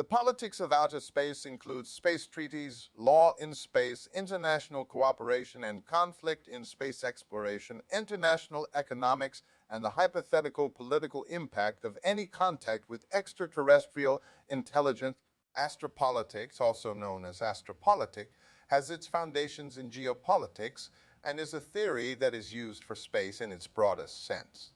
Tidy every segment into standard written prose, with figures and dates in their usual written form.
The politics of outer space includes space treaties, law in space, international cooperation and conflict in space exploration, international economics, and the hypothetical political impact of any contact with extraterrestrial intelligence. Astropolitics, also known as astropolitics, has its foundations in geopolitics and is a theory that is used for space in its broadest sense.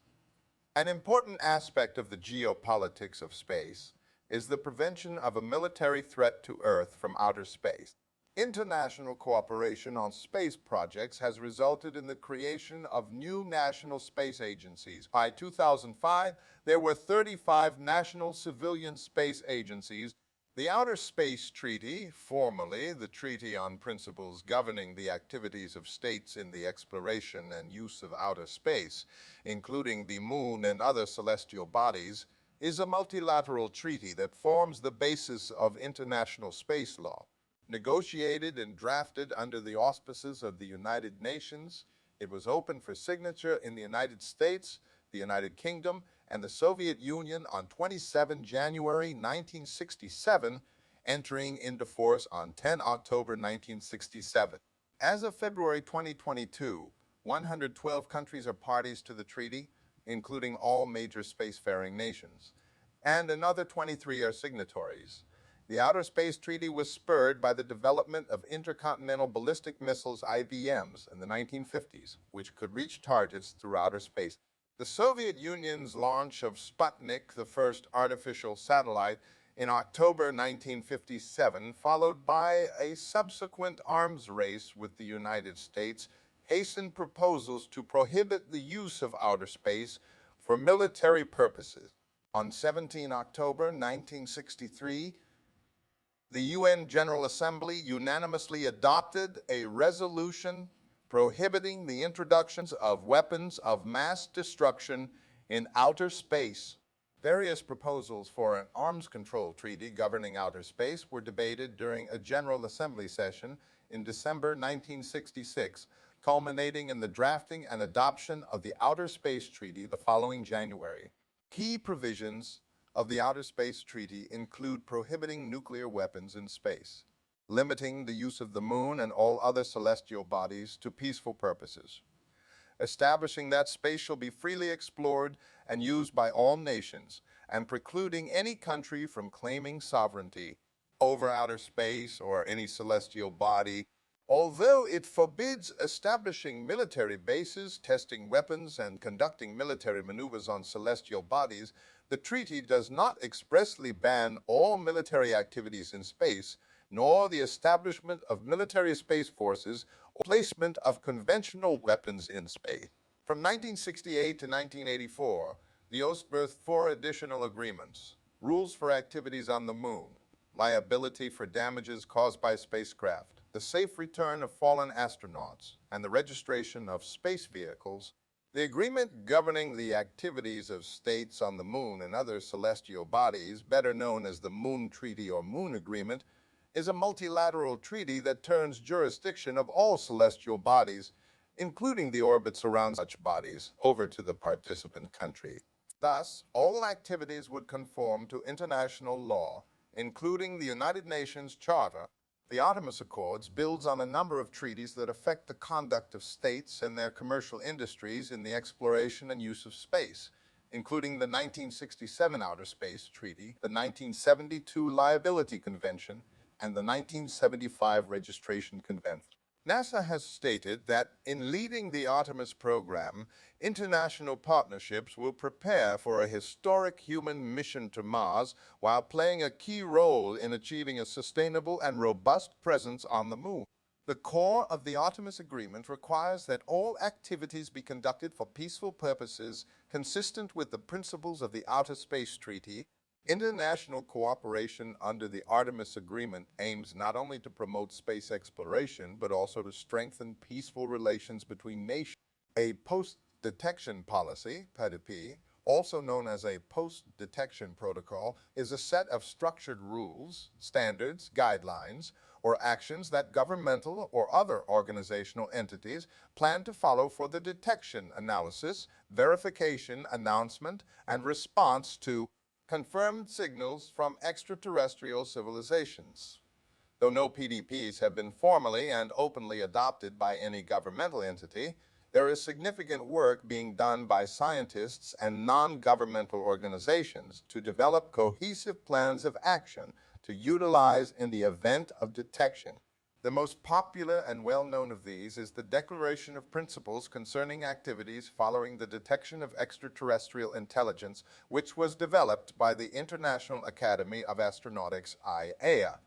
An important aspect of the geopolitics of space is the prevention of a military threat to Earth from outer space. International cooperation on space projects has resulted in the creation of new national space agencies. By 2005, there were 35 national civilian space agencies. The Outer Space Treaty, formerly the Treaty on Principles Governing the Activities of States in the Exploration and Use of Outer Space, including the Moon and other celestial bodies, is a multilateral treaty that forms the basis of international space law. Negotiated and drafted under the auspices of the United Nations, it was open for signature in the United States, the United Kingdom, and the Soviet Union on 27 January 1967, entering into force on 10 October 1967. As of February 2022, 112 countries are parties to the treaty, including all major spacefaring nations, and another 23 are signatories. The Outer Space Treaty was spurred by the development of intercontinental ballistic missiles (IBMs) in the 1950s, which could reach targets through outer space. The Soviet Union's launch of Sputnik, the first artificial satellite, in October 1957, followed by a subsequent arms race with the United States, hastened proposals to prohibit the use of outer space for military purposes. On 17 October 1963, the UN General Assembly unanimously adopted a resolution prohibiting the introductions of weapons of mass destruction in outer space. Various proposals for an arms control treaty governing outer space were debated during a General Assembly session in December 1966, culminating in the drafting and adoption of the Outer Space Treaty the following January. Key provisions of the Outer Space Treaty include prohibiting nuclear weapons in space, limiting the use of the Moon and all other celestial bodies to peaceful purposes, establishing that space shall be freely explored and used by all nations, and precluding any country from claiming sovereignty over outer space or any celestial body. Although it forbids establishing military bases, testing weapons, and conducting military maneuvers on celestial bodies, the treaty does not expressly ban all military activities in space, nor the establishment of military space forces or placement of conventional weapons in space. From 1968 to 1984, the OST birthed 4 additional agreements: rules for activities on the Moon, liability for damages caused by spacecraft, the safe return of fallen astronauts, and the registration of space vehicles. The agreement governing the activities of states on the Moon and other celestial bodies, better known as the Moon Treaty or Moon Agreement, is a multilateral treaty that turns jurisdiction of all celestial bodies, including the orbits around such bodies, over to the participant country. Thus, all activities would conform to international law, including the United Nations Charter. The Artemis Accords builds on a number of treaties that affect the conduct of states and their commercial industries in the exploration and use of space, including the 1967 Outer Space Treaty, the 1972 Liability Convention, and the 1975 Registration Convention. NASA has stated that in leading the Artemis program, international partnerships will prepare for a historic human mission to Mars while playing a key role in achieving a sustainable and robust presence on the Moon. The core of the Artemis Agreement requires that all activities be conducted for peaceful purposes consistent with the principles of the Outer Space Treaty. International cooperation under the Artemis Agreement aims not only to promote space exploration, but also to strengthen peaceful relations between nations. A post-detection policy, PDP, also known as a post-detection protocol, is a set of structured rules, standards, guidelines, or actions that governmental or other organizational entities plan to follow for the detection, analysis, verification, announcement, and response to confirmed signals from extraterrestrial civilizations. Though no PDPs have been formally and openly adopted by any governmental entity, there is significant work being done by scientists and non-governmental organizations to develop cohesive plans of action to utilize in the event of detection. The most popular and well-known of these is the Declaration of Principles Concerning Activities Following the Detection of Extraterrestrial Intelligence, which was developed by the International Academy of Astronautics, IAEA,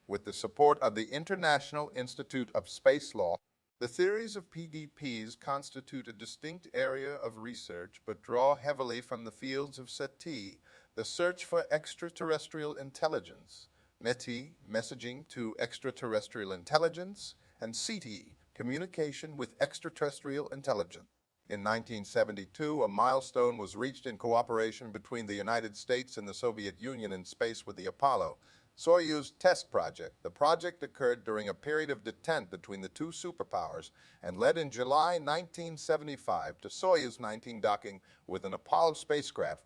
with the support of the International Institute of Space Law. The theories of PDPs constitute a distinct area of research but draw heavily from the fields of SETI, the search for extraterrestrial intelligence, METI, messaging to extraterrestrial intelligence, and CTI, communication with extraterrestrial intelligence. In 1972, a milestone was reached in cooperation between the United States and the Soviet Union in space with the Apollo Soyuz test project. The project occurred during a period of detente between the two superpowers and led in July 1975 to Soyuz 19 docking with an Apollo spacecraft.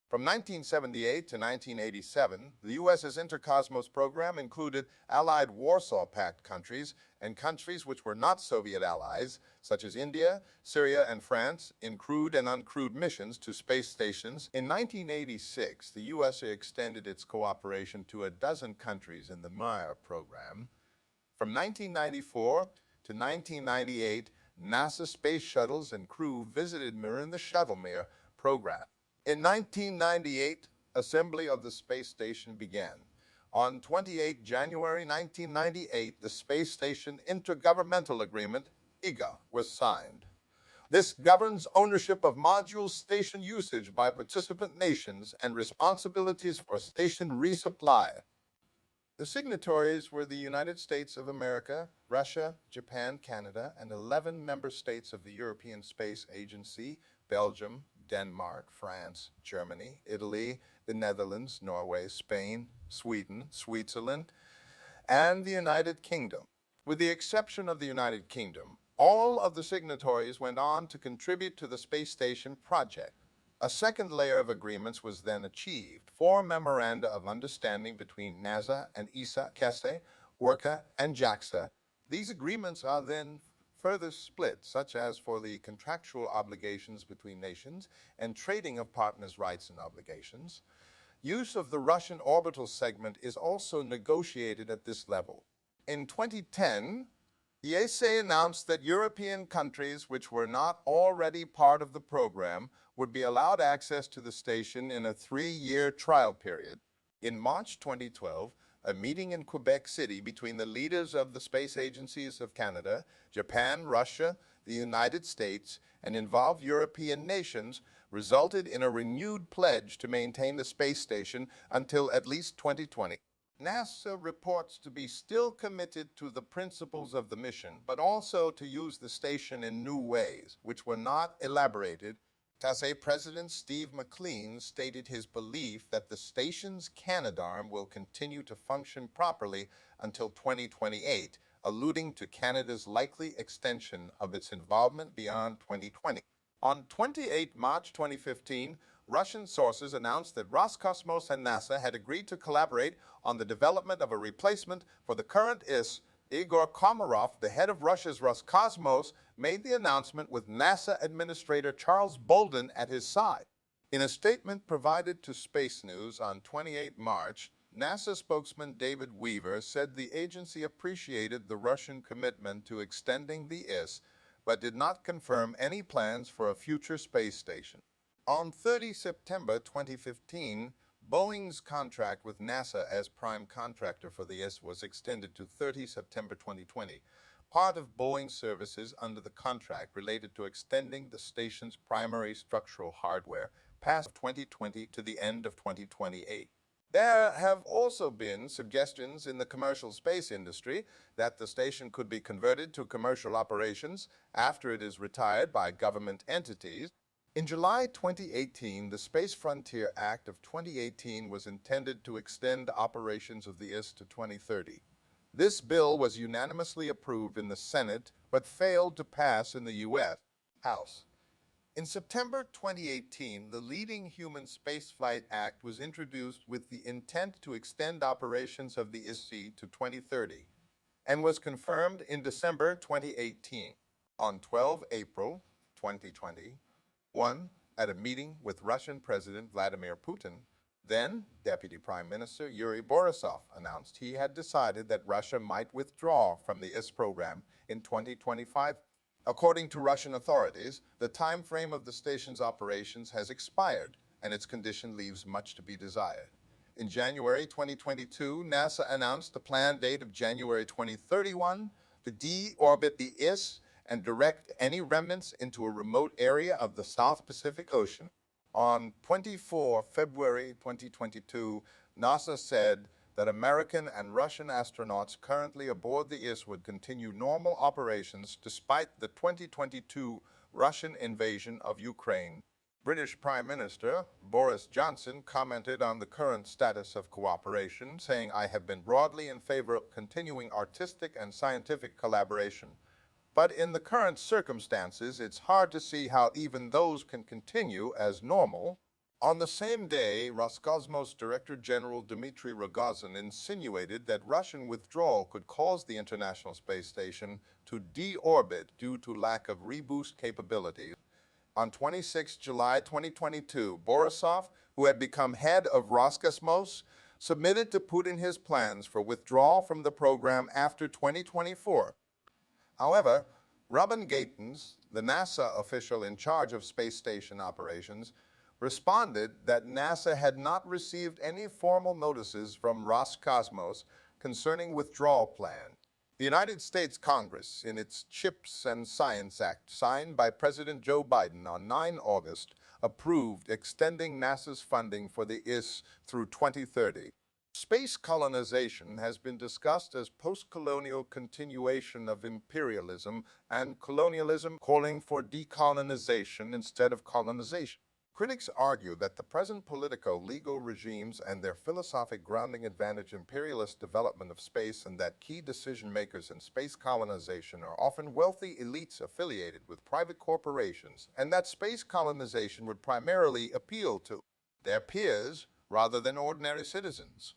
From 1978 to 1987, the U.S.'s Intercosmos program included Allied Warsaw Pact countries and countries which were not Soviet allies, such as India, Syria, and France, in crewed and uncrewed missions to space stations. In 1986, the U.S. extended its cooperation to a dozen countries in the Mir program. From 1994 to 1998, NASA space shuttles and crew visited Mir in the Shuttle Mir program. In 1998, assembly of the space station began. On 28 January 1998, the Space Station Intergovernmental Agreement, IGA, was signed. This governs ownership of module station usage by participant nations and responsibilities for station resupply. The signatories were the United States of America, Russia, Japan, Canada, and 11 member states of the European Space Agency, Belgium, Denmark, France, Germany, Italy, the Netherlands, Norway, Spain, Sweden, Switzerland, and the United Kingdom. With the exception of the United Kingdom, all of the signatories went on to contribute to the space station project. A second layer of agreements was then achieved, 4 memoranda of understanding between NASA and ESA, KESE, WRCA, and JAXA. These agreements are then further split, such as for the contractual obligations between nations and trading of partners' rights and obligations. Use of the Russian orbital segment is also negotiated at this level. In 2010, the ESA announced that European countries which were not already part of the program would be allowed access to the station in a 3-year trial period. In March 2012, a meeting in Quebec City between the leaders of the space agencies of Canada, Japan, Russia, the United States, and involved European nations resulted in a renewed pledge to maintain the space station until at least 2020. NASA reports to be still committed to the principles of the mission, but also to use the station in new ways, which were not elaborated. TASE President Steve McLean stated his belief that the station's Canadarm will continue to function properly until 2028, alluding to Canada's likely extension of its involvement beyond 2020. On 28 March 2015, Russian sources announced that Roscosmos and NASA had agreed to collaborate on the development of a replacement for the current IS. Igor Komarov, the head of Russia's Roscosmos, made the announcement with NASA Administrator Charles Bolden at his side. In a statement provided to Space News on 28 March, NASA spokesman David Weaver said the agency appreciated the Russian commitment to extending the IS, but did not confirm any plans for a future space station. On 30 September 2015, Boeing's contract with NASA as prime contractor for the IS was extended to 30 September 2020. Part of Boeing's services under the contract related to extending the station's primary structural hardware past 2020 to the end of 2028. There have also been suggestions in the commercial space industry that the station could be converted to commercial operations after it is retired by government entities. In July 2018, the Space Frontier Act of 2018 was intended to extend operations of the IS to 2030. This bill was unanimously approved in the Senate, but failed to pass in the U.S. House. In September 2018, the Leading Human Spaceflight Act was introduced with the intent to extend operations of the ISC to 2030 and was confirmed in December 2018. On 12 April 2021, at a meeting with Russian President Vladimir Putin, then Deputy Prime Minister Yuri Borisov announced he had decided that Russia might withdraw from the IS program in 2025. According to Russian authorities, the time frame of the station's operations has expired, and its condition leaves much to be desired. In January 2022, NASA announced the planned date of January 2031 to deorbit the IS and direct any remnants into a remote area of the South Pacific Ocean. On 24 February 2022, NASA said that American and Russian astronauts currently aboard the IS would continue normal operations despite the 2022 Russian invasion of Ukraine. British Prime Minister Boris Johnson commented on the current status of cooperation, saying, "I have been broadly in favor of continuing artistic and scientific collaboration. But in the current circumstances, it's hard to see how even those can continue as normal." On the same day, Roscosmos Director General Dmitry Rogozin insinuated that Russian withdrawal could cause the International Space Station to deorbit due to lack of reboost capabilities. On 26 July 2022, Borisov, who had become head of Roscosmos, submitted to Putin his plans for withdrawal from the program after 2024. However, Robin Gatens, the NASA official in charge of space station operations, responded that NASA had not received any formal notices from Roscosmos concerning withdrawal plans. The United States Congress, in its CHIPS and Science Act, signed by President Joe Biden on 9 August, approved extending NASA's funding for the IS through 2030. Space colonization has been discussed as post-colonial continuation of imperialism and colonialism, calling for decolonization instead of colonization. Critics argue that the present politico-legal regimes and their philosophic grounding advantage imperialist development of space, and that key decision-makers in space colonization are often wealthy elites affiliated with private corporations, and that space colonization would primarily appeal to their peers rather than ordinary citizens.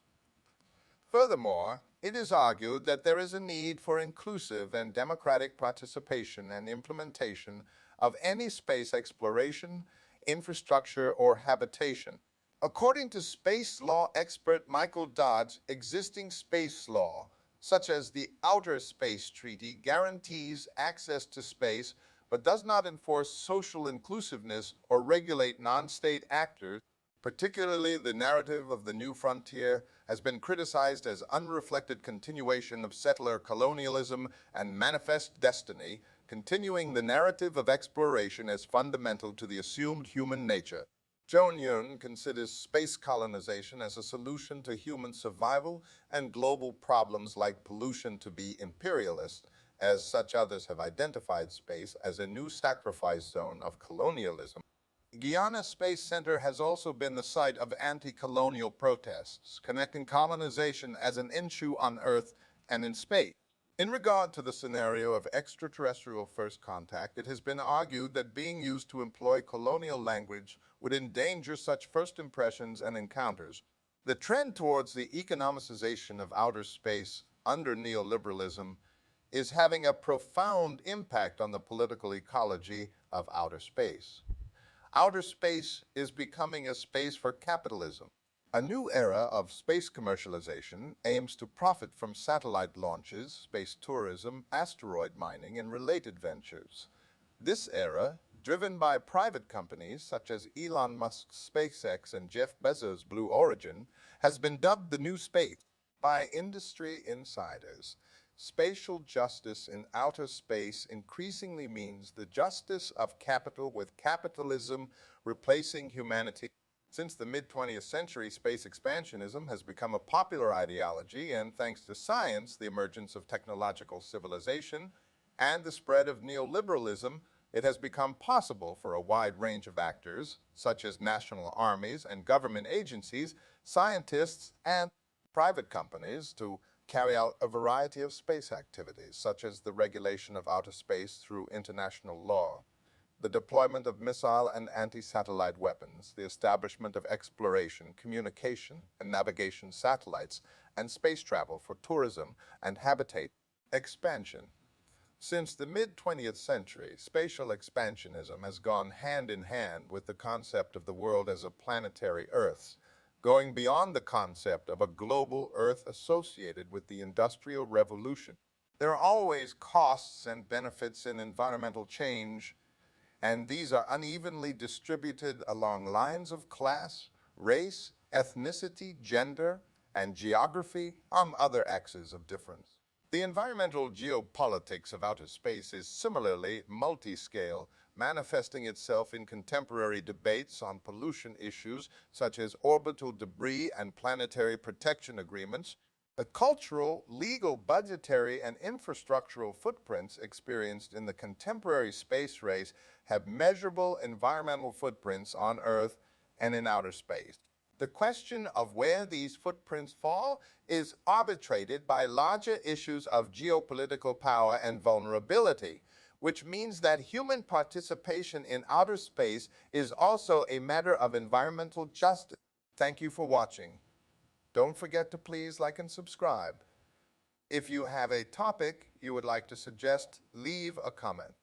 Furthermore, it is argued that there is a need for inclusive and democratic participation and implementation of any space exploration, infrastructure, or habitation. According to space law expert Michael Dodd's, existing space law, such as the Outer Space Treaty, guarantees access to space but does not enforce social inclusiveness or regulate non-state actors. Particularly, the narrative of the New Frontier has been criticized as unreflected continuation of settler colonialism and manifest destiny, continuing the narrative of exploration as fundamental to the assumed human nature. Joan Yun considers space colonization as a solution to human survival and global problems like pollution to be imperialist, as such others have identified space as a new sacrifice zone of colonialism. Guyana Space Center has also been the site of anti-colonial protests, connecting colonization as an issue on Earth and in space. In regard to the scenario of extraterrestrial first contact, it has been argued that being used to employ colonial language would endanger such first impressions and encounters. The trend towards the economicization of outer space under neoliberalism is having a profound impact on the political ecology of outer space. Outer space is becoming a space for capitalism. A new era of space commercialization aims to profit from satellite launches, space tourism, asteroid mining, and related ventures. This era, driven by private companies such as Elon Musk's SpaceX and Jeff Bezos' Blue Origin, has been dubbed the new space by industry insiders. Spatial justice in outer space increasingly means the justice of capital with capitalism replacing humanity. Since the mid-20th century, space expansionism has become a popular ideology, and thanks to science, the emergence of technological civilization, and the spread of neoliberalism, it has become possible for a wide range of actors, such as national armies and government agencies, scientists, and private companies, to carry out a variety of space activities, such as the regulation of outer space through international law. the deployment of missile and anti-satellite weapons, the establishment of exploration, communication, and navigation satellites, and space travel for tourism and habitat expansion. Since the mid-20th century, spatial expansionism has gone hand in hand with the concept of the world as a planetary Earth, going beyond the concept of a global Earth associated with the Industrial Revolution. There are always costs and benefits in environmental change, and these are unevenly distributed along lines of class, race, ethnicity, gender, and geography on other axes of difference. The environmental geopolitics of outer space is similarly multi-scale, manifesting itself in contemporary debates on pollution issues such as orbital debris and planetary protection agreements. The cultural, legal, budgetary, and infrastructural footprints experienced in the contemporary space race have measurable environmental footprints on Earth and in outer space. The question of where these footprints fall is arbitrated by larger issues of geopolitical power and vulnerability, which means that human participation in outer space is also a matter of environmental justice. Thank you for watching. Don't forget to please like and subscribe. If you have a topic you would like to suggest, leave a comment.